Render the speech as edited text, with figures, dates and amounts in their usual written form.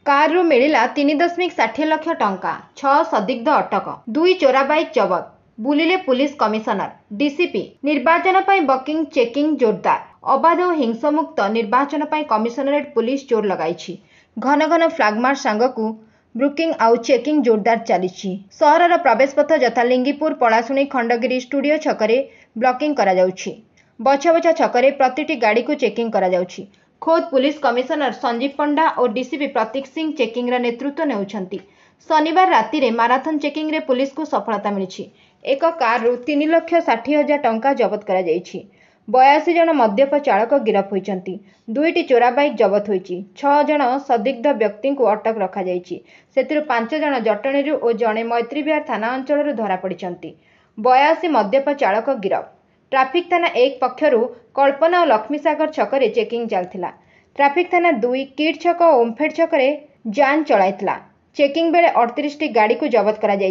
कारु मिलिला 3.60 लाख टंका, 6 संदिग्ध अटक, 2 चोरा बाइक जबत, बुलिले पुलिस कमिशनर। डीसीपी निर्वाचन पर बकिंग चेकिंग जोरदार, अबाध और हिंसामुक्त निर्वाचन पर कमिशनरेट पुलिस जोर लगाई। घन घन फ्लागमार्च सांगकू ब्रुकिंग आउ चेकिंग जोरदार चली। सहरर प्रवेश पथ यथा लिंगीपुर, पलाशुणी, खंडगिरी, स्टूडियो छकरे ब्लॉकिंग करा जाउछि। बछा बछा छकरे प्रतिटी गाड़ी को चेकिंग करा जाउछि। खोद पुलिस कमिशनर संजीव पंडा और डीसीपी प्रतीक सिंह चेकिंग रा नेतृत्व नेउछंती। शनिवार राति रे माराथन चेकिंग रे पुलिस को सफलता मिली। एक कार 3,60,000 टंका जबत करा जाइछि। 82 जन मद्यप चालक गिरफ होइछंती। 2टी चोरा बाइक जबत होइछि। 6 जन संदिग्ध व्यक्ति को अटक रखा जाइछि। सेतिरु 5 जन जटणी और जड़े मैत्री विहार थाना अंचल धरा पड़िछंती। 82 मद्यप चालक गिरफ। ट्राफिक थाना 1 पक्षरु कल्पना और लक्ष्मीसागर छकरे चेकिंग चलथिला। ट्राफिक थाना 2 किड छक और ओमफेड छकरे जांच चलाइथिला। चेकिंग बेले 38 टी गाड़ी को जबत करा जाइछि।